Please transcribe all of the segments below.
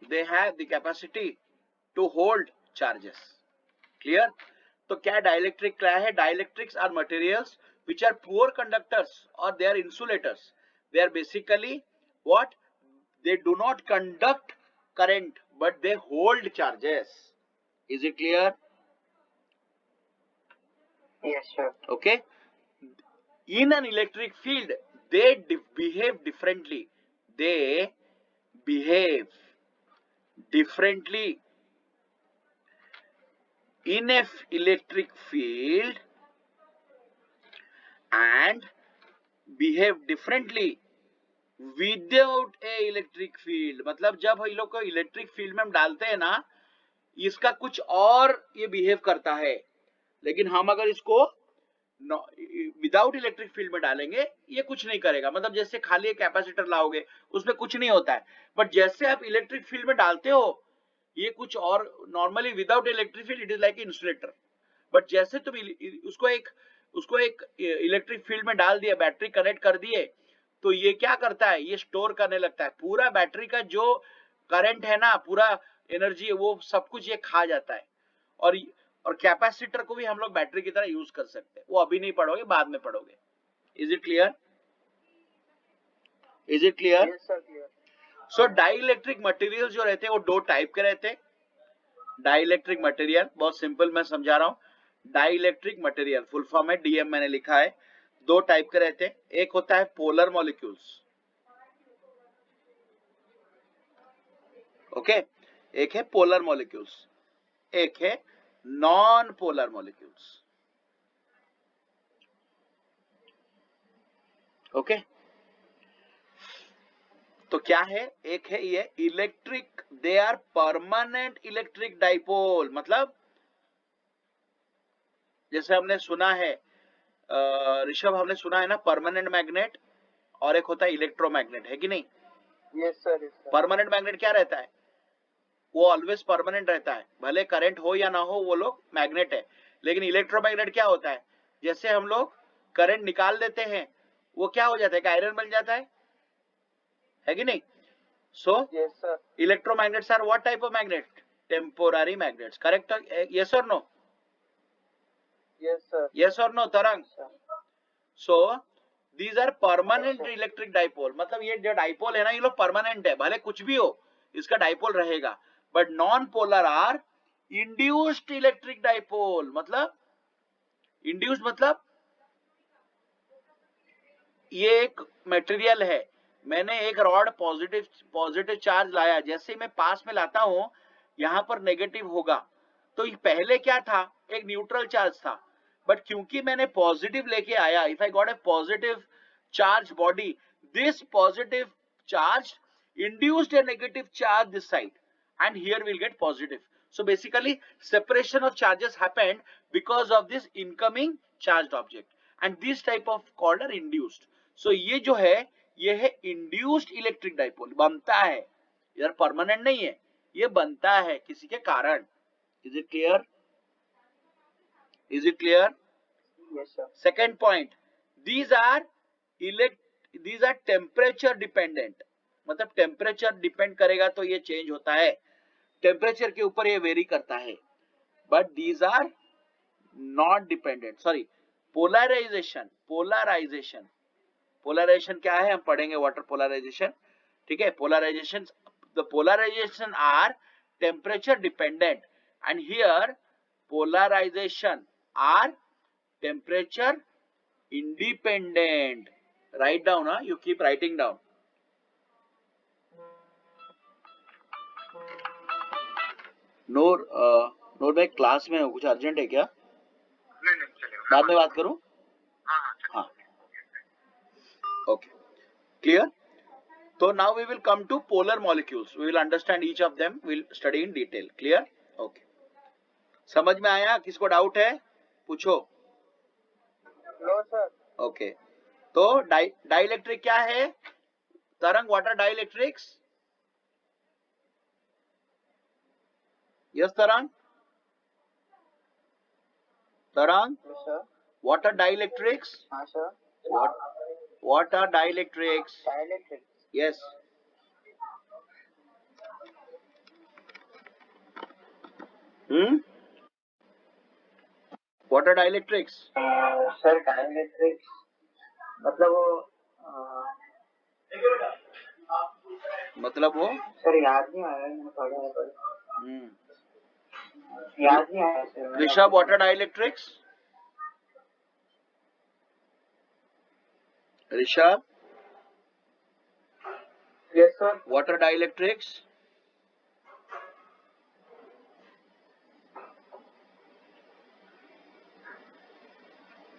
they have the capacity to hold charges. Clear? तो क्या dielectric क्या है? Dielectrics are materials which are poor conductors or they are insulators. They are basically what? They do not conduct current but they hold charges. Is it clear? Yes, sir. Okay. In an electric field, they behave differently. They behave differently. In a electric field and behave differently without A electric field. मतलब जब हम लोग को electric field में हम डालते हैं ना, इसका कुछ और ये बिहेव करता है, लेकिन हम अगर इसको विदाउट इलेक्ट्रिक फील्ड में डालेंगे ये कुछ नहीं करेगा. मतलब जैसे खाली एक कैपेसिटर लाओगे उसमें कुछ नहीं होता है, बट जैसे आप इलेक्ट्रिक फील्ड में डालते हो ये कुछ और. Normally without electric field it is like insulator, but जैसे तुम उसको एक इलेक्ट्रिक फील्ड में डाल दिया, बैटरी कनेक्ट कर दिए, तो ये क्या करता है? ये स्टोर करने लगता है पूरा बैटरी का जो करंट है ना, पूरा एनर्जी है, वो सब कुछ ये खा जाता है. और कैपेसिटर को भी हम लोग बैटरी की तरह यूज कर सकते हैं. वो अभी नहीं पढ़ोगे, बाद में पढ़ोगे. Is it clear? Is it clear? Yes, sir. Clear. So dielectric material जो रहते हैं वो दो टाइप के रहते हैं. डाइइलेक्ट्रिक मटेरियल बहुत सिंपल मैं समझा रहा हूं. डाइइलेक्ट्रिक मटेरियल फुल फॉर्म है डीएम मैंने लिखा है. दो टाइप के रहते हैं. एक होता है पोलर मॉलिक्यूल्स. ओके. एक है पोलर मॉलिक्यूल्स, एक है नॉन पोलर मॉलिक्यूल्स. ओके. तो क्या है? एक है ये electric, they are permanent electric dipole. मतलब जैसे हमने सुना है ऋषभ, हमने सुना है ना परमानेंट मैग्नेट और एक होता है इलेक्ट्रोमैग्नेट, है कि नहीं? Yes, sir. Yes, sir. Permanent magnet क्या रहता है? वो ऑलवेज परमानेंट रहता है, भले करंट हो या ना हो, वो लोग मैग्नेट है. लेकिन इलेक्ट्रोमैग्नेट क्या होता है? जैसे हम लोग करंट निकाल देते हैं वो क्या हो जाता है? आयरन बन जाता है कि नहीं? So Yes, sir. Electromagnets are what type of magnet? Temporary magnets. Correct? Yes और नो? Yes, sir. यस और no Tarang? Sir. So these are permanent electric dipole. मतलब ये जो डाइपोल है ना, ये लोग परमानेंट है, भले कुछ भी हो इसका डाइपोल रहेगा. But non polar are induced electric dipole. मतलब इंड्यूस्ड मतलब ये एक मटेरियल है, मैंने एक रॉड पॉजिटिव चार्ज लाया, जैसे मैं पास में लाता हूं यहां पर नेगेटिव होगा. तो ये पहले क्या था? एक न्यूट्रल चार्ज था, बट क्योंकि मैंने पॉजिटिव लेके आया, if I got a positive charge body, this positive charge induced a negative charge this side and here we'll get positive. So basically separation of charges happened because of this incoming charged object and this type of called are induced. So ये जो है ये है induced electric dipole. बनता है, यार permanent नहीं है, ये बनता है किसी के कारण. Is it clear? Is it clear? Yes, sir. Second point, these are temperature dependent. मतलब टेम्परेचर डिपेंड करेगा तो ये चेंज होता है, टेम्परेचर के ऊपर ये वेरी करता है. But these are not dependent. Sorry, polarization. Polarization क्या है हम पढ़ेंगे, वाटर पोलराइजेशन. ठीक है. Polarization, the polarization are temperature dependent and here polarization are temperature independent. Right down, you keep writing down. Noor भाई क्लास में हो, कुछ अर्जेंट है क्या? नहीं चलेगा. बाद में बात करूं? हाँ. ओके. क्लियर? तो now we will come to polar molecules. We will understand each of them, will study in detail. Clear? Okay. समझ में आया? किसको डाउट है पूछो. No, sir. ओके. तो डाइइलेक्ट्रिक क्या है Tarang? Water dielectrics. Yes, Tarang? Yes, sir. What are dielectrics? Sir. What are dielectrics? Dielectric. Yes. What are dielectrics? Sir dielectrics मतलब वो मतलब वो सर याद नहीं आ रहा है, मैंने पढ़ा है पर हम्म याद नहीं आ रहा सर। Rishabh, what are dielectrics? Rishabh, yes sir. What are dielectrics?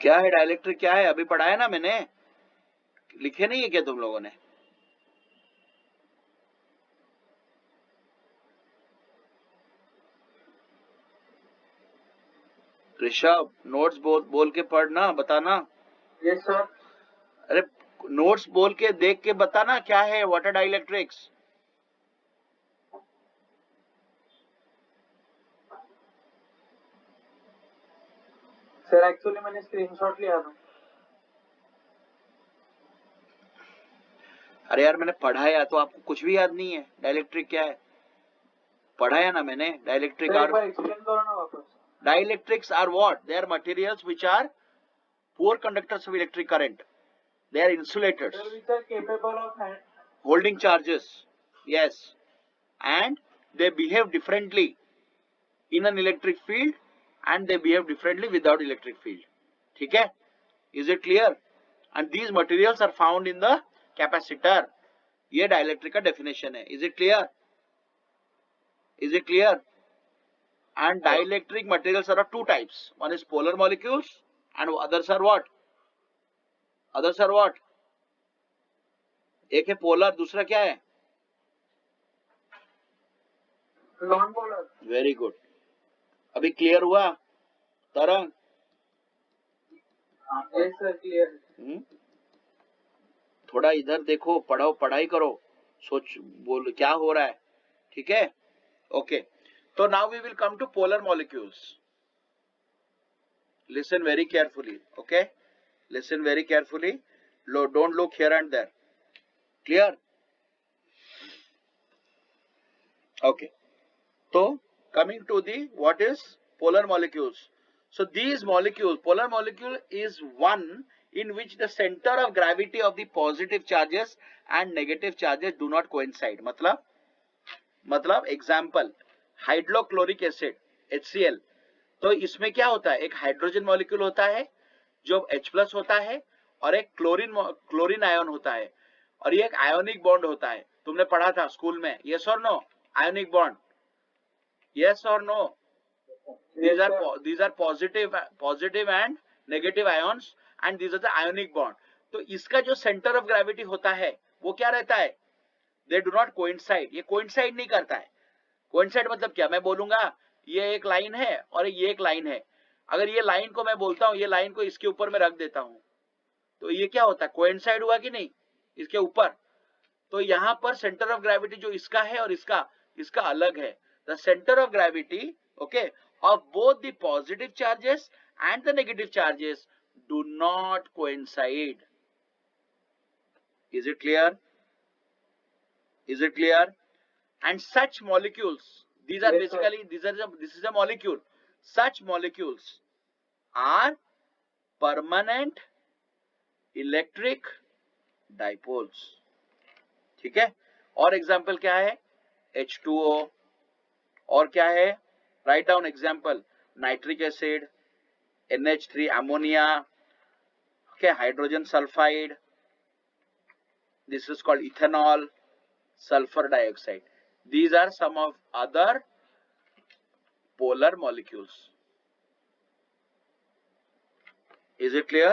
क्या है डाइलेक्ट्रिक? क्या है? अभी पढ़ा है ना मैंने, लिखे नहीं है क्या तुम लोगों ने? ऋषभ, नोट्स बोल के पढ़ना, बताना। Yes sir. अरे नोट्स बोल के देख के बताना क्या है what are dielectrics. Sir actually मैंने स्क्रीनशॉट लिया था। अरे यार मैंने पढ़ाया तो आपको कुछ भी याद नहीं है? डाइलेक्ट्रिक क्या है? पढ़ाया ना मैंने। डाइलेक्ट्रिक सर एक आर बार एक्सप्लेन करो ना वापस। Dielectrics are what? They are materials which are poor conductors of electric current. They are insulators. Sir, which are capable of Holding charges. Yes. And they behave differently in an electric field and they behave differently without electric field. ठीक है? Is it clear? And these materials are found in the capacitor. ये dielectric का definition है. Is it clear? Is it clear? And dielectric materials are of two types. One is polar molecules and others are what? Others are what? एक है polar, दूसरा क्या है? Non polar. Very good. अभी clear हुआ तरंग? Yes sir clear. थोड़ा इधर देखो, पढ़ो, पढ़ाई करो, सोच बोल क्या हो रहा है। ठीक है, ओके। तो now we will come to polar molecules. Listen very carefully, okay, listen very carefully, don't look here and there. Clear? Okay, so coming to the what is polar molecules. So these molecules, polar molecule is one in which the center of gravity of the positive charges and negative charges do not coincide. मतलब example hydrochloric acid HCl। तो इसमें क्या होता है, एक hydrogen molecule होता है जो H+ होता है और एक क्लोरीन आयन होता है और ये एक आयोनिक बॉन्ड होता है। तुमने पढ़ा था स्कूल में, यस और no? Ionic bond, yes or no? These are positive and negative ions and these are the ionic bond. तो इसका जो सेंटर ऑफ ग्रेविटी होता है वो क्या रहता है? They do not coincide. ये coincide नहीं करता है। Coincide मतलब क्या? मैं बोलूंगा ये एक लाइन है और ये एक लाइन है, अगर ये लाइन को मैं बोलता हूँ ये लाइन को इसके ऊपर मैं रख देता हूँ तो ये क्या होता है? कोइंसाइड हुआ कि नहीं इसके ऊपर? तो यहां पर सेंटर ऑफ ग्रेविटी जो इसका है और इसका अलग है। The centre of gravity, okay, of both the positive charges and the negative charges do not coincide. Is it clear? Is it clear? And such molecules, these are Yes, basically this is a molecule. Such molecules are permanent electric dipoles. ठीक है? और example क्या है? H2O। और क्या है? Write down example, nitric acid, NH3 ammonia, okay, hydrogen sulphide, this is called ethanol, sulphur dioxide. These are some of other polar molecules. Is it clear?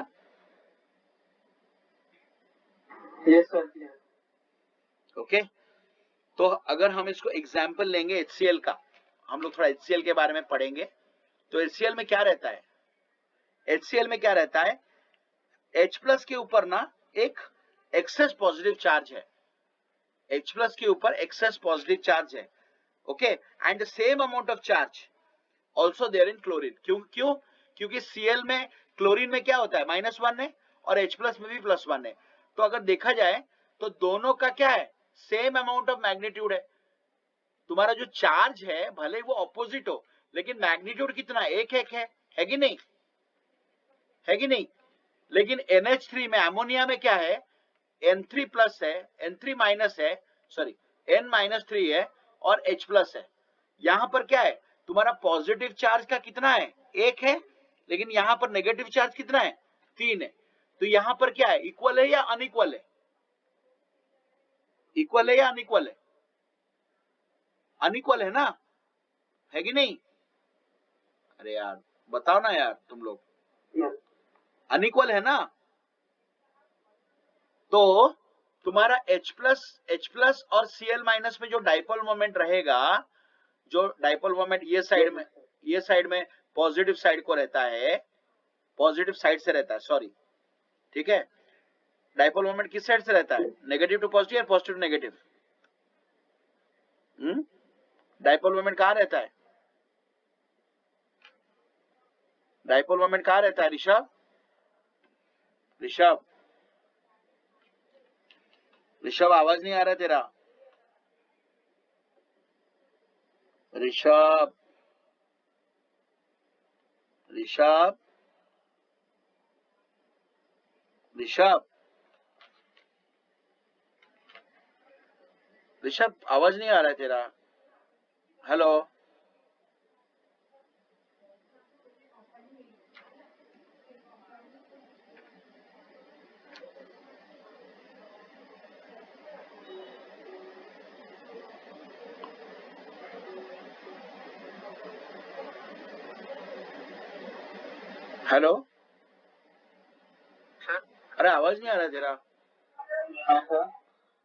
Yes sir clear. Okay, तो अगर हम इसको example लेंगे HCl का, हम लोग थोड़ा HCl के बारे में पढ़ेंगे। तो HCl में क्या रहता है? HCl में क्या रहता है? H+ के ऊपर ना एक एक्सेस पॉजिटिव चार्ज है, H+ के ऊपर एक्सेस पॉजिटिव चार्ज है, okay, and the same amount of charge also there in chlorine. क्यों? क्योंकि Cl में, क्लोरीन में क्या होता है? -1 है और H+ में भी +1 है। तो अगर देखा जाए तो दोनों का क्या है? सेम अमाउंट ऑफ मैग्नीट्यूड है। तुम्हारा जो चार्ज है भले वो ऑपोजिट हो लेकिन मैग्नीट्यूड कितना, एक एक है कि नहीं, है कि नहीं। लेकिन NH3 में, अमोनिया में क्या है, N3 प्लस है, N3 माइनस है, सॉरी N-3 है और H प्लस है। यहां पर क्या है, तुम्हारा पॉजिटिव चार्ज का कितना है, एक है, लेकिन यहां पर नेगेटिव चार्ज कितना है, 3 है। तो यहां पर क्या है, इक्वल है या अनइक्वल है, इक्वल है या अनइक्वल है, अनइक्वल है ना, है कि नहीं। अरे यार बताओ ना यार तुम लोग, अनइक्वल है ना। तो तुम्हारा H प्लस और Cl माइनस में जो डाइपोल मोमेंट रहेगा, जो डाइपोल मोमेंट ये साइड में पॉजिटिव साइड को रहता है, पॉजिटिव साइड से रहता है, सॉरी, ठीक है। डाइपोल मोमेंट किस साइड से रहता है, नेगेटिव टू पॉजिटिव या positive to negative. Dipole moment कहां रहता है, डाइपोल मोमेंट कहां रहता है ऋषभ, ऋषभ ऋषभ आवाज नहीं आ रहा है तेरा, ऋषभ ऋषभ ऋषभ ऋषभ आवाज नहीं आ रहा है तेरा, हेलो। हेलो, अरे आवाज नहीं आ रहा है तेरा, हाँ सर,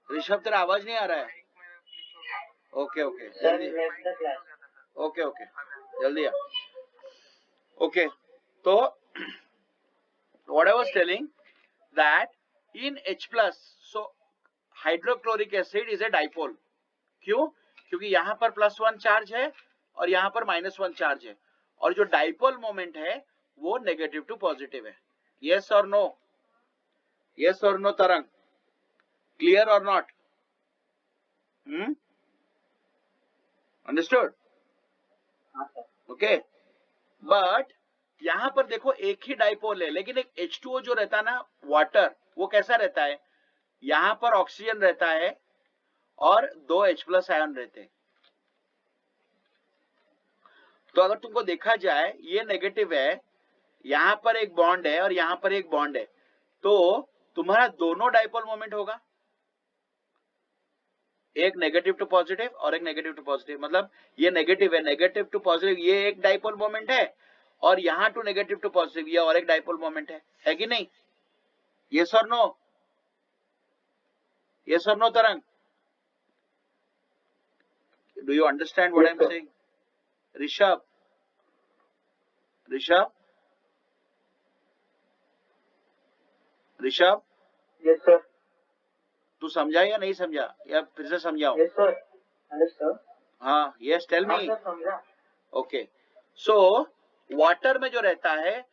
ऋषभ तेरा आवाज नहीं आ रहा है। ओके ओके सर जल्दी, left the class. Okay okay जल्दी आ। ओके, तो what I was telling that in H plus, so hydrochloric acid is a dipole. क्यों, क्योंकि यहां पर +1 चार्ज है और यहां पर -1 चार्ज है, और जो डाइपोल मोमेंट है वो नेगेटिव टू पॉजिटिव है। यस और नो, यस और नो तरंग, क्लियर और नॉट, अंडरस्टूड, हाँ सर। ओके। बट यहां पर देखो एक ही डाइपोल है, लेकिन एक H2O जो रहता है ना वाटर, वो कैसा रहता है, यहां पर ऑक्सीजन रहता है और 2 H प्लस आयन रहते हैं। तो अगर तुमको देखा जाए ये नेगेटिव है, यहां पर एक बॉन्ड है और यहां पर एक बॉन्ड है, तो तुम्हारा दोनों डाइपोल मोमेंट होगा, एक नेगेटिव टू पॉजिटिव और एक नेगेटिव टू पॉजिटिव। मतलब ये नेगेटिव है, नेगेटिव टू पॉजिटिव ये एक डाइपोल मोमेंट है, और यहां टू नेगेटिव टू पॉजिटिव ये और एक डाइपोल मोमेंट है कि नहीं। यस और नो, यस और नो तरंग, do you understand what I am saying. Rishabh, Rishabh Rishabh yes sir. तू समझा या नहीं समझा, या फिर से समझाओ। Yes sir, understood. हाँ यस टेल हाँ मी। सर, समझा। ओके, सो वाटर में जो रहता है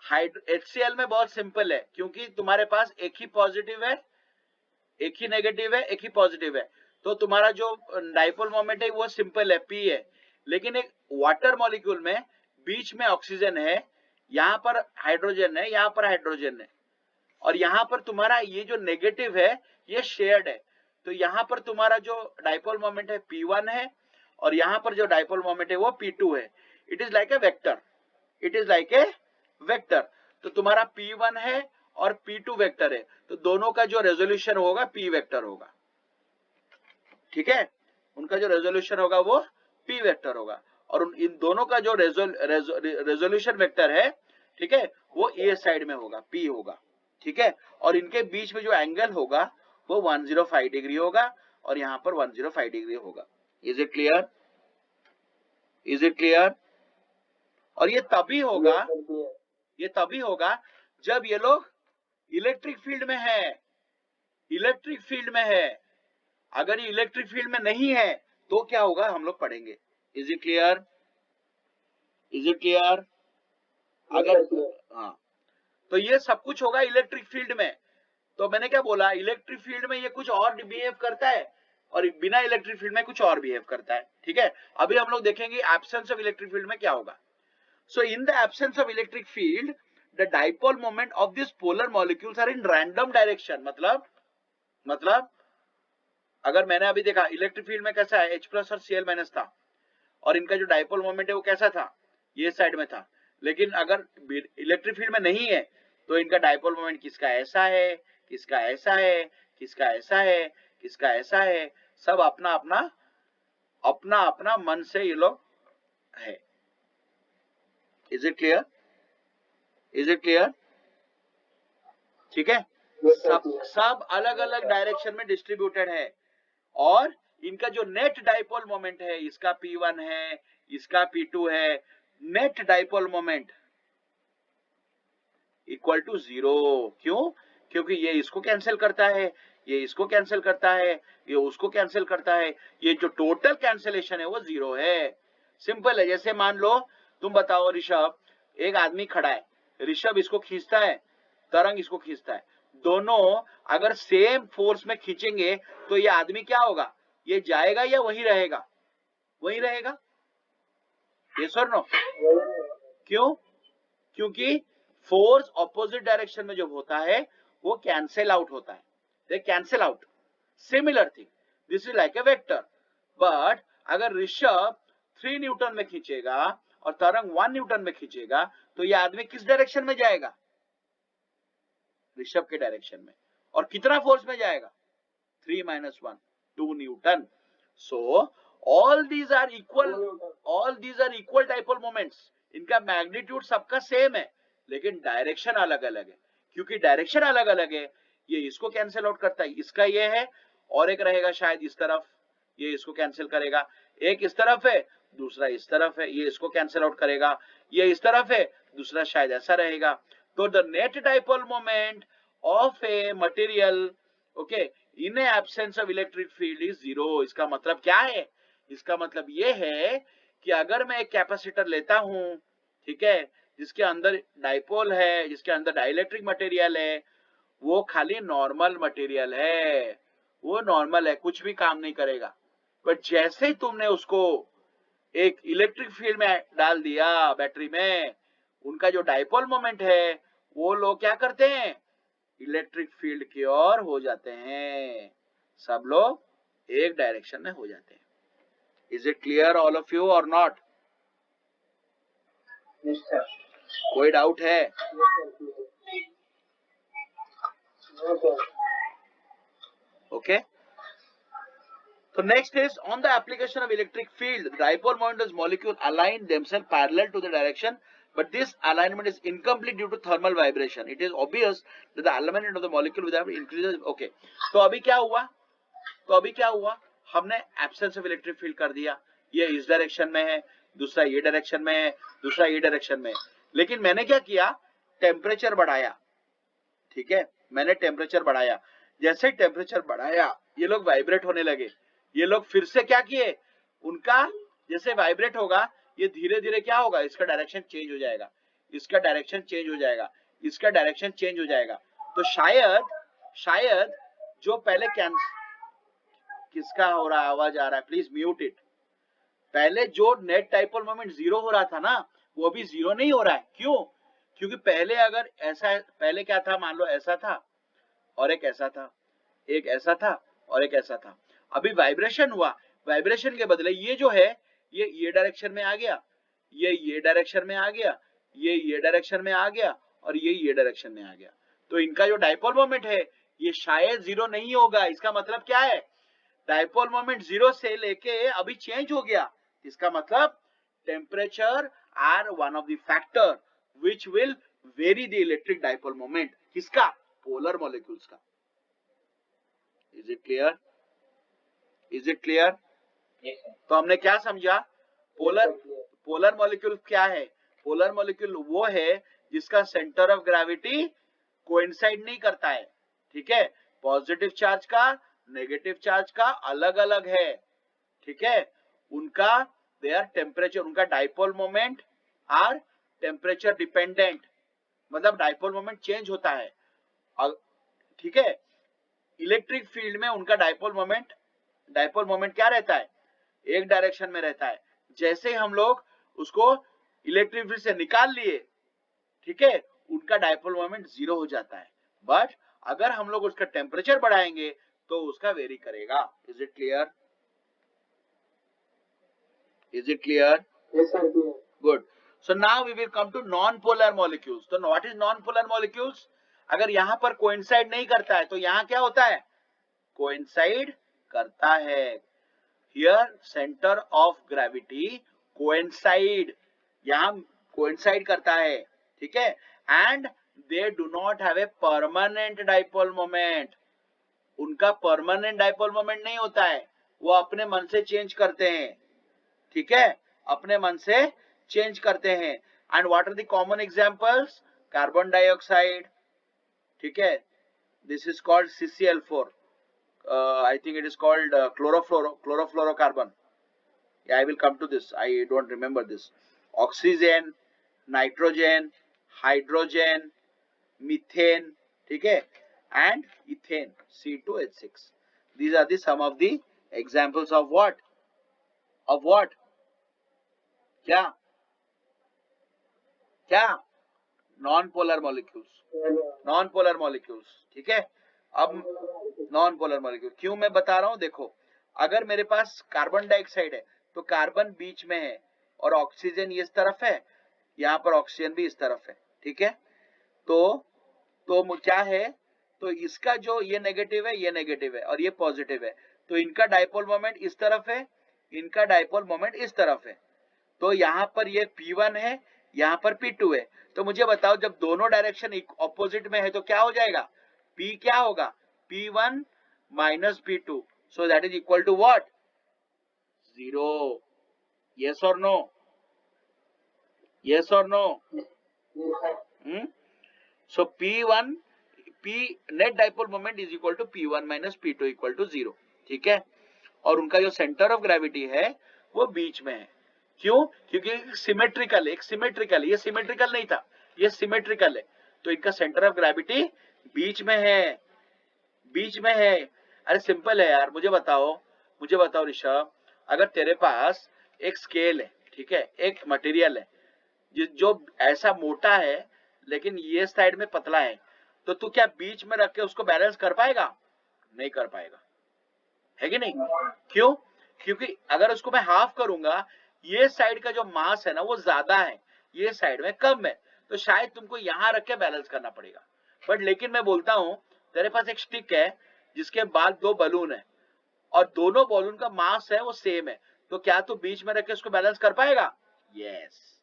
HCl में बहुत सिंपल है, क्योंकि तुम्हारे पास एक ही पॉजिटिव है, एक ही नेगेटिव है, एक ही पॉजिटिव है, तो तुम्हारा जो डाइपोल मोमेंट है वो सिंपल है, P है। लेकिन एक वाटर मॉलिक्यूल में बीच में ऑक्सीजन है, यहां पर हाइड्रोजन है, यहां पर हाइड्रोजन है, और यहां पर तुम्हारा ये जो नेगेटिव है ये शेयर्ड है। तो यहां पर तुम्हारा जो डाइपोल मोमेंट है P1 है, और यहां पर जो डाइपोल मोमेंट है वो P2 है। It is like a vector, it is like a vector. तो तुम्हारा P1 है और P2 वेक्टर है, तो दोनों का जो रेजोल्यूशन होगा P वेक्टर होगा, ठीक है। उनका जो रेजोल्यूशन होगा वो P वेक्टर होगा, और इन दोनों का जो रेजोल्यूशन वेक्टर है, ठीक है, वो ए साइड में होगा, P होगा, ठीक है। और इनके बीच में जो एंगल होगा वो 105 डिग्री होगा, और यहां पर 105 डिग्री होगा। Is it clear, is it clear. और ये तभी होगा, ये तभी होगा जब ये लोग इलेक्ट्रिक फील्ड में है, इलेक्ट्रिक फील्ड में है। अगर ये इलेक्ट्रिक फील्ड में नहीं है तो क्या होगा हम लोग पढ़ेंगे। Is it clear, is it clear. अगर हाँ, तो ये सब कुछ होगा इलेक्ट्रिक फील्ड में। तो मैंने क्या बोला, इलेक्ट्रिक फील्ड में ये कुछ और बिहेव करता है, और बिना इलेक्ट्रिक फील्ड में कुछ और बिहेव करता है, ठीक है। अभी हम लोग देखेंगे एब्सेंस ऑफ इलेक्ट्रिक फील्ड में क्या होगा। So in the absence of electric field the dipole moment of this polar molecules are in random direction. मतलब अगर मैंने अभी देखा इलेक्ट्रिक फील्ड में कैसा है, H+ और Cl- था, और इनका जो डाइपोल मोमेंट है वो कैसा था, ये साइड में था। लेकिन अगर इलेक्ट्रिक फील्ड में नहीं है तो इनका डाइपोल मोमेंट किसका ऐसा है, किसका ऐसा है, किसका ऐसा है, किसका ऐसा है, सब अपना अपना अपना अपना मन से ये लोग है। Is it clear? Is it clear? ठीक है। सब अलग अलग डायरेक्शन में डिस्ट्रीब्यूटेड है, और इनका जो नेट डाइपोल मोमेंट है, इसका P1 है, इसका P2 है, net dipole moment equal to 0। क्यों? क्योंकि ये इसको कैंसिल करता है, ये इसको कैंसिल करता है, ये उसको कैंसिल करता है, ये जो टोटल कैंसिलेशन है वो 0 है। सिंपल है। जैसे मान लो तुम बताओ ऋषभ, एक आदमी खड़ा है, ऋषभ इसको खींचता है, तरंग इसको खींचता है, दोनों अगर सेम फोर्स में खींचेंगे तो ये आदमी क्या होगा, ये जाएगा या वही रहेगा? वही रहेगा। यस और नो? क्यों? क्योंकि फोर्स ऑपोजिट डायरेक्शन में जब होता है वो कैंसिल आउट होता है, they cancel out. Similar thing, this is like a vector. But अगर ऋषभ 3 न्यूटन में खींचेगा और तरंग 1 न्यूटन में खींचेगा तो ये आदमी किस डायरेक्शन में जाएगा? ऋषभ के डायरेक्शन में। और कितना फोर्स में जाएगा? 3 - 1, 2 Newton. So all these are equal dipole moments। इनका मैग्नीट्यूड सबका सेम है, लेकिन डायरेक्शन अलग अलग है। क्योंकि डायरेक्शन अलग अलग है, ये इसको कैंसिल आउट करता है, इसका ये है, और एक रहेगा शायद इस तरफ, ये इसको कैंसिल करेगा। एक इस तरफ है, दूसरा इस तरफ है, ये इसको कैंसिल आउट करेगा। ये इस तरफ है, दूसरा शायद ऐसा रहेगा। तो the net dipole moment of a material, okay, in absence of electric field is 0। इसका मतलब क्या है? इसका मतलब ये है कि अगर मैं एक कैपेसिटर लेता हूं, ठीक है, जिसके अंदर डाइपोल है, जिसके अंदर डाइलेक्ट्रिक मटेरियल है, वो खाली नॉर्मल मटेरियल है, वो नॉर्मल है, कुछ भी काम नहीं करेगा। बट जैसे ही तुमने उसको एक इलेक्ट्रिक फील्ड में डाल दिया, बैटरी में, उनका जो डाइपोल मोमेंट है वो लोग क्या करते हैं, इलेक्ट्रिक फील्ड की ओर हो जाते हैं, सब लोग एक डायरेक्शन में हो जाते हैं। Is it clear all of you और नॉट? कोई डाउट है? Okay. So next is on the application of electric field, the dipole moment as molecule align themselves parallel to the direction, but this alignment is incomplete due to thermal vibration. It is obvious that the alignment of the molecule without increases. Okay. तो अभी क्या हुआ? हमने absence of electric field कर दिया। ये इस direction में है, दूसरा ये डायरेक्शन में है, दूसरा ये डायरेक्शन में है। लेकिन मैंने क्या किया? टेम्परेचर बढ़ाया, ठीक है, मैंने टेम्परेचर बढ़ाया। जैसे टेम्परेचर बढ़ाया, ये लोग वाइब्रेट होने लगे। ये लोग फिर से क्या किए, उनका जैसे वाइब्रेट होगा, ये धीरे धीरे क्या होगा, इसका डायरेक्शन चेंज हो जाएगा, इसका डायरेक्शन चेंज हो जाएगा, इसका डायरेक्शन चेंज हो जाएगा। तो शायद जो पहले किसका हो रहा है, आवाज आ रहा है, प्लीज म्यूट इट। पहले जो नेट डाइपोल मोमेंट 0 हो रहा था ना, वो अभी 0 नहीं हो रहा है। क्यों? क्योंकि पहले अगर ऐसा, पहले क्या था, मान लो ऐसा था और एक ऐसा था, एक ऐसा था और एक ऐसा था। अभी वाइब्रेशन हुआ, वाइब्रेशन के बदले ये जो है, ये डायरेक्शन में आ गया, ये डायरेक्शन में आ गया, ये डायरेक्शन में आ गया, और ये डायरेक्शन में आ गया। तो इनका जो डाइपोल मोमेंट है ये शायद 0 नहीं होगा। इसका मतलब क्या है, डाइपोल मोमेंट 0 से लेके अभी चेंज हो गया। इसका मतलब temperature are one of the factor which will vary the electric dipole moment. किसका? पोलर मॉलिक्यूल्स का। Is it clear? Is it clear? तो हमने क्या समझा? पोलर मॉलिक्यूल क्या है? पोलर मॉलिक्यूल वो है जिसका सेंटर ऑफ ग्रेविटी कोइंसाइड नहीं करता है, ठीक है, पॉजिटिव चार्ज का नेगेटिव चार्ज का अलग अलग है, ठीक है, उनका दे आर टेम्परेचर, उनका dipole moment are temperature dependent, मतलब डाइपोल मोमेंट चेंज होता है, ठीक है। इलेक्ट्रिक फील्ड में उनका डाइपोल मोमेंट डाइपोल मोमेंट क्या रहता है, एक डायरेक्शन में रहता है। जैसे ही हम लोग उसको इलेक्ट्रिक फील्ड से निकाल लिए, ठीक है, उनका डाइपोल मोमेंट 0 हो जाता है। बट अगर हम लोग उसका टेम्परेचर बढ़ाएंगे तो उसका वेरी करेगा। Is it clear? Is it clear? Yes, sir. Clear. Good. So now we will come to non polar molecules. तो what is non polar molecules? अगर यहां पर कोइंसाइड नहीं करता है तो यहां क्या होता है, कोइंसाइड करता है। Here centre of gravity coincide, यहां कोइंसाइड करता है, ठीक है। And they do not have a permanent dipole moment, उनका परमानेंट डाइपोल मोमेंट नहीं होता है, वो अपने मन से चेंज करते हैं, ठीक है, अपने मन से चेंज करते हैं। And what are the common examples? Carbon dioxide, ठीक है, this is called CCl4, I think it is called chlorofluorocarbon. Yeah, I will come to this, I don't remember this. Oxygen, nitrogen, hydrogen, methane, ठीक है, and ethane, C2H6. These are the some of the examples of what? Of what? क्या? क्या? Non polar molecules, non polar molecules, ठीक है। अब non polar molecule क्यों मैं बता रहा हूं, देखो, अगर मेरे पास कार्बन डाइऑक्साइड है तो कार्बन बीच में है और ऑक्सीजन ये इस तरफ है, यहाँ पर ऑक्सीजन भी इस तरफ है, ठीक है। तो क्या है, तो इसका जो ये नेगेटिव है, ये नेगेटिव है और ये पॉजिटिव है, तो इनका डाइपोल मोमेंट इस तरफ है, इनका डाइपोल मोमेंट इस तरफ है। तो यहाँ पर ये P1 है, यहाँ पर P2 है। तो मुझे बताओ, जब दोनों डायरेक्शन ऑपोजिट में है तो क्या हो जाएगा, P क्या होगा, P1 minus P2, so that is equal to what, 0. Yes or no? Yes or no? So P1 P net dipole moment is equal to P1 minus P2 equal to 0, ठीक है। और उनका जो सेंटर ऑफ ग्रेविटी है वो बीच में है। क्यों? क्योंकि सिमेट्रिकल, एक सिमेट्रिकल, ये सिमेट्रिकल नहीं था, ये सिमेट्रिकल है, तो इनका सेंटर ऑफ ग्रेविटी बीच में है, बीच में है। अरे सिंपल है यार, मुझे बताओ ऋषभ, अगर तेरे पास एक स्केल है, ठीक है, एक मटेरियल है जो ऐसा मोटा है लेकिन ये साइड में पतला है, तो तू क्या बीच में रख के उसको बैलेंस कर पाएगा? नहीं कर पाएगा, है कि नहीं? क्यों? क्योंकि अगर उसको मैं हाफ करूंगा, ये साइड का जो मास है ना वो ज्यादा है, ये साइड में कम है, तो शायद तुमको यहां रख के बैलेंस करना पड़ेगा। बट लेकिन मैं बोलता हूं, तेरे पास एक स्टिक है जिसके बाद 2 बलून है और दोनों बलून का मास है वो सेम है, तो क्या तू बीच में रख के उसको बैलेंस कर पाएगा? यस।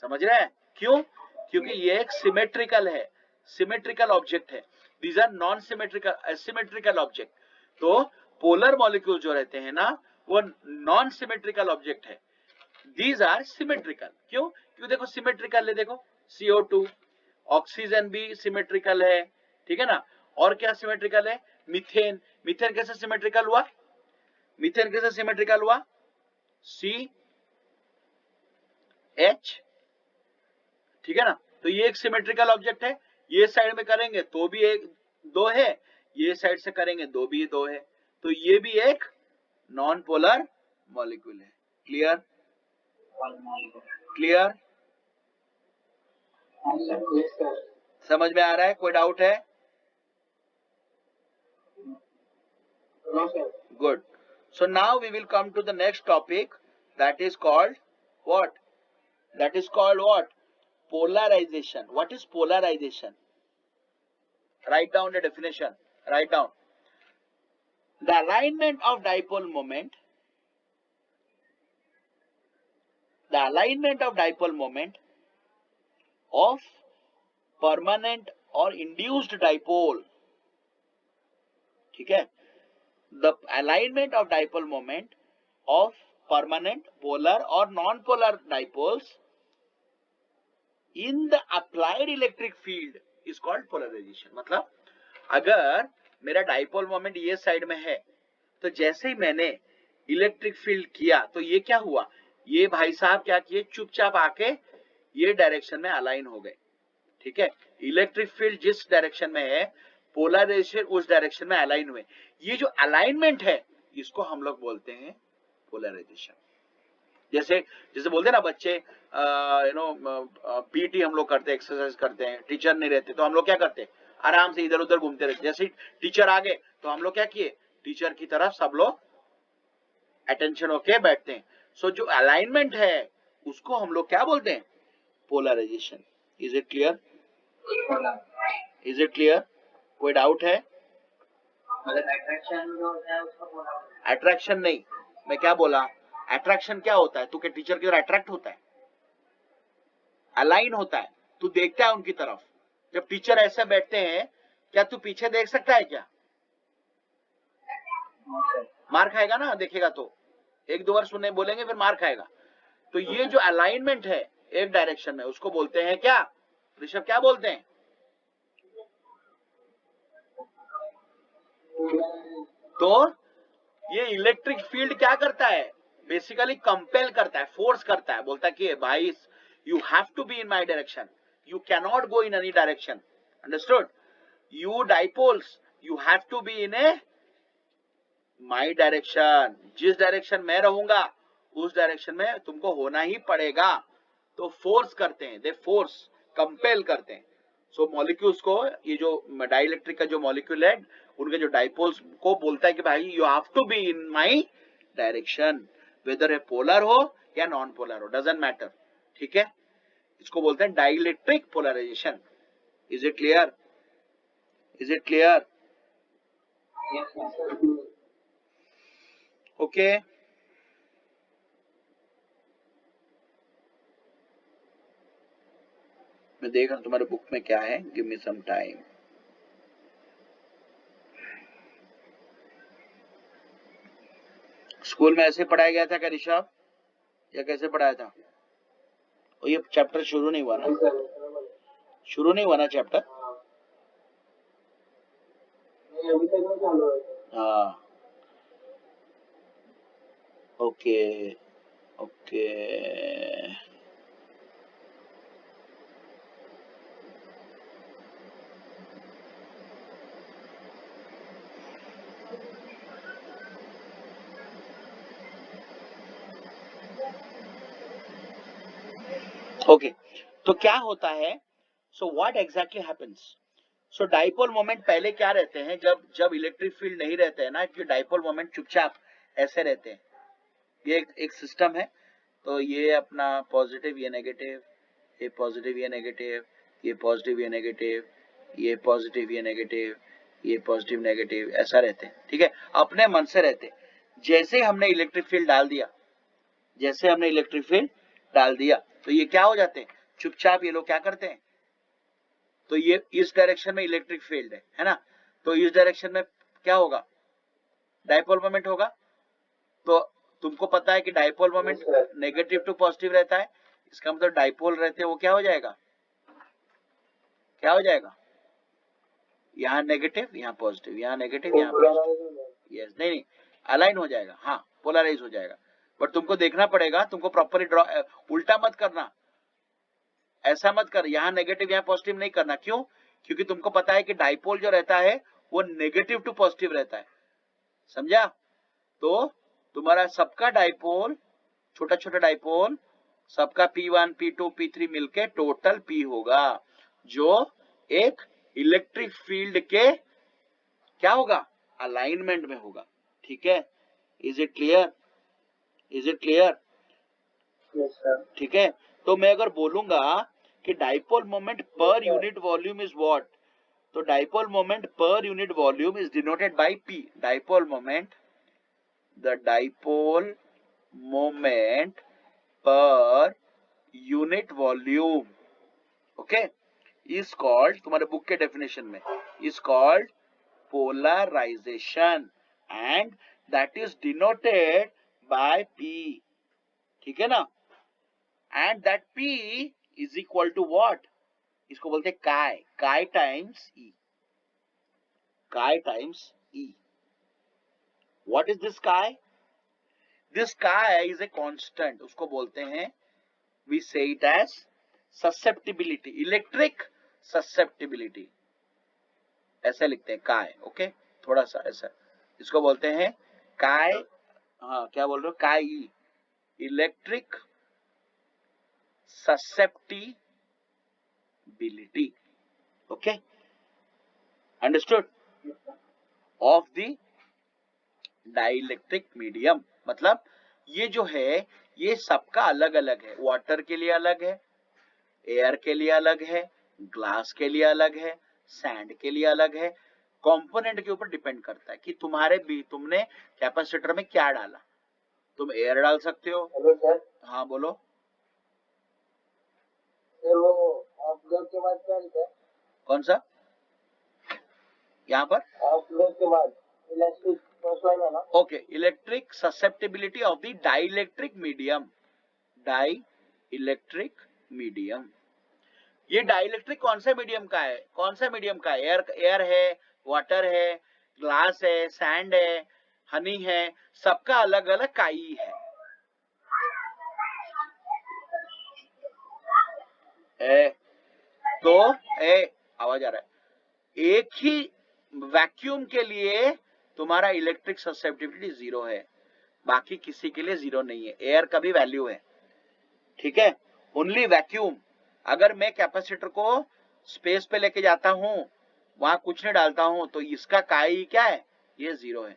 समझ रहे हैं? क्यों? क्योंकि ये एक सिमेट्रिकल है, सिमेट्रिकल ऑब्जेक्ट है। These are non symmetrical, asymmetrical object. तो पोलर मॉलिक्यूल जो रहते हैं ना वो नॉन सिमेट्रिकल ऑब्जेक्ट है, दीज आर सिमेट्रिकल। क्यों? क्यों? देखो सिमेट्रिकल है, देखो CO2, ऑक्सीजन भी सिमेट्रिकल है, ठीक है ना। और क्या सिमेट्रिकल है? मीथेन। मीथेन कैसे सिमेट्रिकल हुआ? मीथेन कैसे सिमेट्रिकल हुआ? CH, ठीक है ना। तो ये एक सिमेट्रिकल ऑब्जेक्ट है, ये साइड में करेंगे तो भी एक 2 है, ये साइड से करेंगे 2 भी 2 है, तो ये भी एक नॉन पोलर मॉलिक्यूल है। क्लियर? क्लियर? Yes, sir. समझ में आ रहा है? कोई डाउट है? No, sir. Good. So now we will come to the next topic, that is called what? That is called what? Polarization. What is polarization? Write down the definition. Write down. The alignment of dipole moment. The alignment of dipole moment of permanent or induced dipole. ठीक है? The alignment of dipole moment of permanent, polar or non-polar dipoles in the applied electric field is called polarization. मतलब अगर मेरा dipole moment ये side में है, तो जैसे ही मैंने इलेक्ट्रिक फील्ड किया तो ये क्या हुआ, ये भाई साहब क्या किए, चुपचाप आके ये डायरेक्शन में अलाइन हो गए, ठीक है। इलेक्ट्रिक फील्ड जिस डायरेक्शन में है, पोलराइजेशन उस डायरेक्शन में अलाइन हुए। ये जो अलाइनमेंट है इसको हम लोग बोलते हैं पोलराइजेशन। जैसे जैसे बोलते हैं ना बच्चे, पीटी हम लोग करते हैं, एक्सरसाइज करते हैं, टीचर नहीं रहते तो हम लोग क्या करते हैं, आराम से इधर उधर घूमते रहते। जैसे टीचर आ गए तो हम लोग क्या किए, टीचर की तरफ सब लोग अटेंशन होके बैठते हैं। सो जो अलाइनमेंट है उसको हम लोग क्या बोलते हैं, polarization. Is it clear? Is it clear? कोई डाउट है? अट्रैक्शन नहीं, मैं क्या बोला, अट्रैक्शन क्या होता है, तू क्या टीचर की तरफ अट्रैक्ट होता है? अलाइन होता है, तू देखता है उनकी तरफ। जब टीचर ऐसे बैठते हैं, क्या तू पीछे देख सकता है क्या? मार खाएगा ना देखेगा तो, एक दो बार सुनने बोलेंगे फिर मार खाएगा। तो ये जो अलाइनमेंट है एक डायरेक्शन में, उसको बोलते हैं क्या ऋषभ, क्या बोलते हैं? तो ये इलेक्ट्रिक फील्ड क्या करता है, बेसिकली कंपेल करता है, फोर्स करता है, बोलता है कि भाई you have to be in my direction, you can not go in any direction, understood? You dipoles you have to be in a my direction, जिस डायरेक्शन में रहूंगा उस डायरेक्शन में तुमको होना ही पड़ेगा। तो फोर्स करते हैं, दे फोर्स, कंपेल करते हैं। सो मॉलिक्यूल्स को, ये जो डाइलेक्ट्रिक का जो मॉलिक्यूल है उनके जो डाइपोल्स को बोलता है कि भाई you have to be in my direction, whether a polar हो या नॉन पोलर हो, डजंट मैटर। ठीक है, इसको बोलते हैं dielectric polarization. Is it clear? Is it clear? Okay, मैं देख रहा हूं तुम्हारे बुक में क्या है, give me some time. School में ऐसे पढ़ाया गया था क्या ऋषभ, या कैसे पढ़ाया था? और ये चैप्टर शुरू नहीं हुआ ना, शुरू नहीं हुआ ना चैप्टर? हाँ, ओके ओके। ओके, तो क्या होता है, so what exactly happens? So dipole moment पहले क्या रहते हैं, जब जब इलेक्ट्रिक फील्ड नहीं रहते हैं ना, कि डाइपोल मोमेंट चुपचाप ऐसे रहते हैं। ये एक सिस्टम है, तो ये अपना पॉजिटिव, ये नेगेटिव, ये पॉजिटिव, ये नेगेटिव, ये पॉजिटिव, ये नेगेटिव, ये पॉजिटिव, ये नेगेटिव, ये पॉजिटिव नेगेटिव, ऐसा रहते हैं। ठीक है, अपने मन से रहते। जैसे हमने इलेक्ट्रिक फील्ड डाल दिया, जैसे हमने इलेक्ट्रिक फील्ड डाल दिया तो ये क्या हो जाते हैं, चुपचाप ये लोग क्या करते हैं, तो ये इस डायरेक्शन में इलेक्ट्रिक फील्ड है ना, तो इस डायरेक्शन में क्या होगा, डाइपोल मोमेंट होगा। तो तुमको पता है कि dipole moment negative to positive रहता है, इसका मतलब डाइपोल रहते हैं वो क्या हो जाएगा, क्या हो जाएगा, यहाँ नेगेटिव यहाँ पॉजिटिव, यहाँ नेगेटिव यहाँ पॉजिटिव, यस, नहीं अलाइन हो जाएगा, हाँ पोलराइज हो जाएगा। बट तुमको देखना पड़ेगा, तुमको प्रॉपरली ड्रॉ, उल्टा मत करना, ऐसा मत कर, यहाँ नेगेटिव यहाँ पॉजिटिव नहीं करना। क्यों? क्योंकि तुमको पता है कि डाइपोल जो रहता है वो नेगेटिव टू पॉजिटिव रहता है, समझा? तो तुम्हारा सबका डाइपोल, छोटा छोटा डाइपोल, सबका P1 P2 P3 मिलके टोटल P होगा, जो एक इलेक्ट्रिक फील्ड के क्या होगा, अलाइनमेंट में होगा। ठीक है, is it clear? Is it clear? ठीक है, तो मैं अगर बोलूंगा कि dipole moment per unit volume is what, तो dipole moment per unit volume is denoted by P। Dipole moment, the dipole moment per unit volume, okay, is called, तुम्हारे book के डेफिनेशन में, is called polarization and that is denoted by P। ठीक है ना, and that P is equal to what, इसको बोलते हैं chi, chi times E, chi times E। What is this chi? This chi is a constant, उसको बोलते हैं, we say it as susceptibility, electric susceptibility, ऐसे लिखते हैं काय, ओके, थोड़ा सा ऐसा, इसको बोलते हैं काय, हाँ क्या बोल रहे हो, काय ई, electric susceptibility, okay, understood, of the dielectric medium. मतलब ये जो है ये सबका अलग अलग है, वाटर के लिए अलग है, एयर के लिए अलग है, ग्लास के लिए अलग है, सैंड के लिए अलग है। कंपोनेंट के ऊपर डिपेंड करता है कि तुम्हारे भी तुमने कैपेसिटर में क्या डाला। तुम एयर डाल सकते हो। Hello sir. हाँ बोलो। सर वो ऑफ लोड के बाद क्या लिखा है? कौन सा? यहाँ पर ऑफ लोड के बाद इलेक्ट्रिक फर्स्ट लाइन है ना? Okay, electric susceptibility of the dielectric medium, dielectric medium. ये डाइलेक्ट्रिक कौन सा मीडियम का है, कौन सा मीडियम का है? एयर है, वाटर है, ग्लास है, सैंड है, हनी है, सबका अलग अलग काई है। तो आवाज आ रहा है, एक ही वैक्यूम के लिए तुम्हारा इलेक्ट्रिक ससेप्टिबिलिटी 0 है, बाकी किसी के लिए 0 नहीं है। एयर का भी वैल्यू है, ठीक है, ओनली वैक्यूम। अगर मैं कैपेसिटर को स्पेस पे लेके जाता हूं, वहां कुछ नहीं डालता हूं, तो इसका काई क्या है, ये 0 है,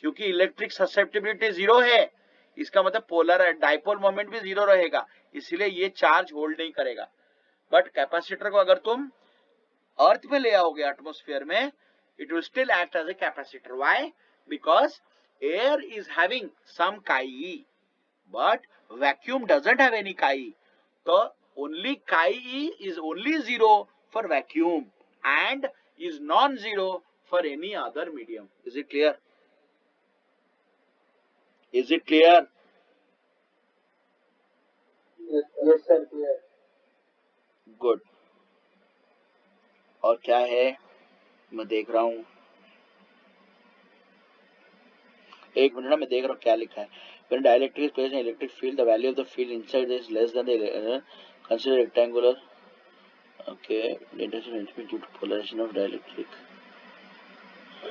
क्योंकि इलेक्ट्रिक ससेप्टिबिलिटी 0 है। इसका मतलब पोलर डाइपोल मोमेंट भी 0 रहेगा, इसलिए ये चार्ज होल्ड नहीं करेगा। बट कैपेसिटर को अगर तुम अर्थ पे ले आओगे एटमॉस्फेयर में, it will still act as a capacitor. Why? Because air is having some chi, but vacuum doesn't have any chi. So only chi is only 0 for vacuum and is non-zero for any other medium. Is it clear? Is it clear? Yes sir, clear. Good. और क्या है, मैं देख रहा हूं, एक minute ना, मैं देख रहा हूँ क्या लिखा है। When dielectric is placed in electric field, the value of the field inside is less than the consider rectangular. Okay, the interaction is due to polarization of dielectric.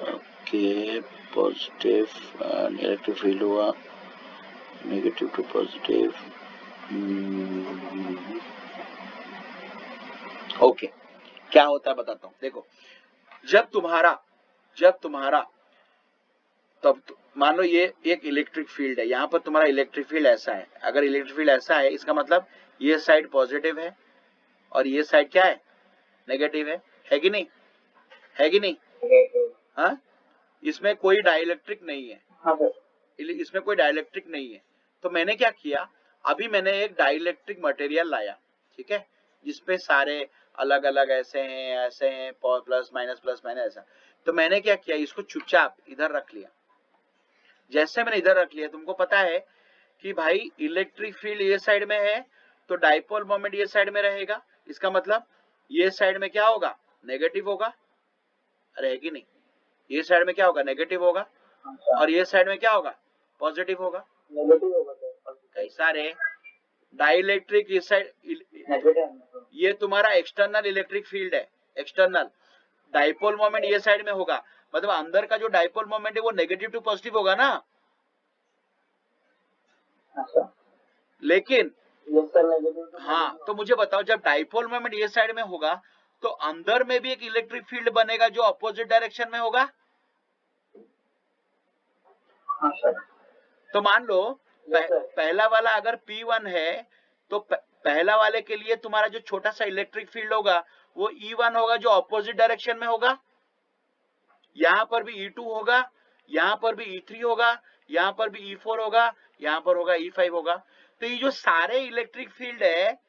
Okay, positive and electric field हुआ negative to positive. Okay, क्या होता है बताता हूँ। देखो, जब तुम्हारा तब मान लो ये एक इलेक्ट्रिक फील्ड है, यहाँ पर तुम्हारा इलेक्ट्रिक फील्ड ऐसा है। अगर इलेक्ट्रिक फील्ड ऐसा है, इसका मतलब ये साइड पॉजिटिव है और ये साइड क्या है, नेगेटिव है कि नहीं, है कि नहीं? हाँ, इसमें कोई डाइलेक्ट्रिक नहीं है। हाँ सर। इसमें कोई डाइलेक्ट्रिक नहीं है। तो मैंने क्या किया, अभी मैंने एक डाइलेक्ट्रिक मटेरियल लाया, ठीक है, जिसपे सारे अलग अलग ऐसे हैं प्लस माइनस ऐसा। तो मैंने क्या किया, इसको चुपचाप इधर रख लिया। जैसे मैंने इधर रख लिया, तुमको पता है कि भाई इलेक्ट्रिक फील्ड ये साइड में है, तो डाइपोल मोमेंट ये साइड में रहेगा। इसका मतलब ये साइड में क्या होगा, नेगेटिव होगा, अरे है कि नहीं? ये साइड में क्या होगा, नेगेटिव होगा, और ये साइड में क्या होगा, पॉजिटिव होगा। नेगेटिव होगा सर। कैसा रे, डाइलेक्ट्रिक इस साइड, ये तुम्हारा एक्सटर्नल इलेक्ट्रिक फील्ड है, एक्सटर्नल। डाइपोल मोमेंट ये साइड में होगा, मतलब अंदर का जो डाइपोल मोमेंट है वो नेगेटिव टू पॉजिटिव होगा ना। लेकिन हाँ, तो मुझे बताओ, जब डाइपोल मोमेंट ये साइड में होगा तो अंदर में भी एक इलेक्ट्रिक फील्ड बनेगा जो अपोजिट डायरेक्शन में होगा। तो मान लो पहला वाला अगर P1 है, तो पहला वाले के लिए तुम्हारा जो छोटा सा इलेक्ट्रिक फील्ड होगा वो E1 होगा, जो अपोजिट डायरेक्शन में होगा। यहां पर भी E2 होगा, यहां पर भी E3 होगा, यहां पर भी E4 होगा, यहां पर होगा E5 होगा। तो ये जो सारे इलेक्ट्रिक फील्ड है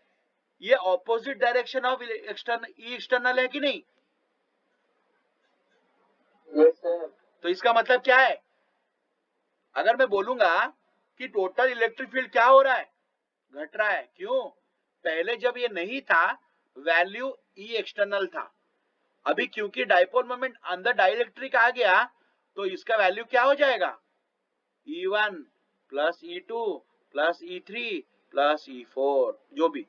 ये ऑपोजिट डायरेक्शन ऑफ एक्सटर्नल है कि नहीं? yes, sir. तो इसका मतलब क्या है, अगर मैं बोलूंगा कि टोटल इलेक्ट्रिक फील्ड क्या हो रहा है, घट रहा है। क्यों? पहले जब ये नहीं था वैल्यू E एक्सटर्नल था, अभी क्योंकि डाइपोल मोमेंट अंदर डाइलेक्ट्रिक आ गया तो इसका वैल्यू क्या हो जाएगा, E1 plus E2 plus E3 plus E4, जो भी,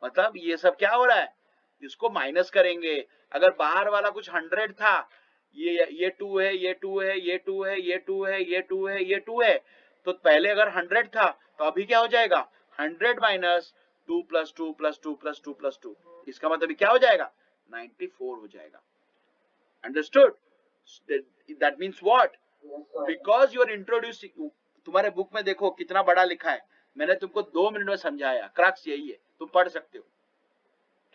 मतलब ये सब क्या हो रहा है, इसको माइनस करेंगे। अगर बाहर वाला कुछ 100 था, ये 2 है, ये 2 है, ये 2 है, ये 2 है, ये 2 है, ये 2 है। तो पहले अगर 100 था तो अभी क्या हो जाएगा? 100 minus 2 plus 2 plus 2 plus 2 plus 2, इसका मतलब क्या हो जाएगा? 94 हो जाएगा। Understood? That means what? Yes, sir. Because you are introducing, तुम्हारे बुक में देखो कितना बड़ा लिखा है, मैंने तुमको 2 मिनट में समझाया, क्रक्स यही है, तुम पढ़ सकते हो।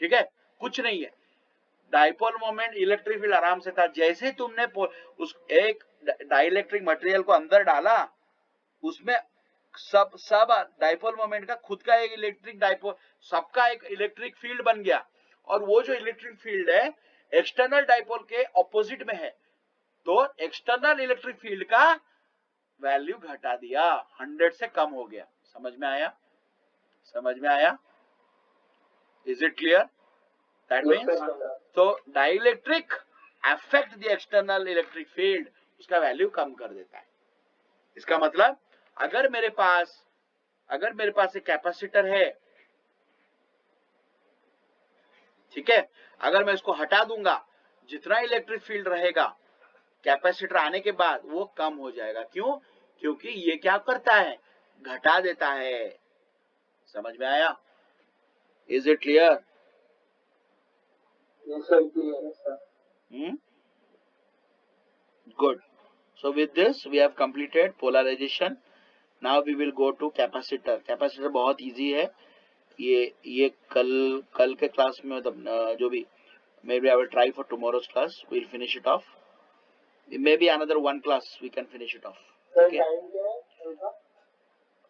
ठीक है, कुछ नहीं है। डाइपोल मोमेंट, इलेक्ट्रिक फील्ड आराम से था। जैसे तुमने उस एक डाइलेक्ट्रिक मटेरियल को अंदर डाला, उसमें सब डाइपोल मोमेंट का खुद का एक इलेक्ट्रिक डाइपोल, सबका एक इलेक्ट्रिक फील्ड बन गया। और वो जो इलेक्ट्रिक फील्ड है एक्सटर्नल डाइपोल के ऑपोजिट में है, तो एक्सटर्नल इलेक्ट्रिक फील्ड का वैल्यू घटा दिया, 100 से कम हो गया। समझ में आया? समझ में आया? Is it clear? That Yes, means sir. तो dielectric affect the external electric field, उसका वैल्यू कम कर देता है। इसका मतलब अगर मेरे पास एक कैपेसिटर है, ठीक है, अगर मैं इसको हटा दूंगा, जितना इलेक्ट्रिक फील्ड रहेगा कैपेसिटर आने के बाद वो कम हो जाएगा। क्यों? क्योंकि ये क्या करता है? घटा देता है। समझ में आया? Is it clear? Yes, sir. Clear, sir. Good. So with this we have completed polarization. Now we will go to capacitor. Capacitor बहुत easy है। ये कल के क्लास में, मतलब जो भी, maybe I will try for tomorrow's class. We'll finish it off. Maybe another one class we can finish it off. Sir, Okay? time क्या है उनका?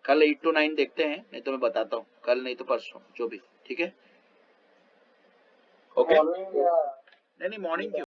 कल 8 to 9 देखते हैं, नहीं तो मैं बताता हूँ कल, नहीं तो परसों, जो भी। ठीक है? ओके? Morning या नहीं, मॉर्निंग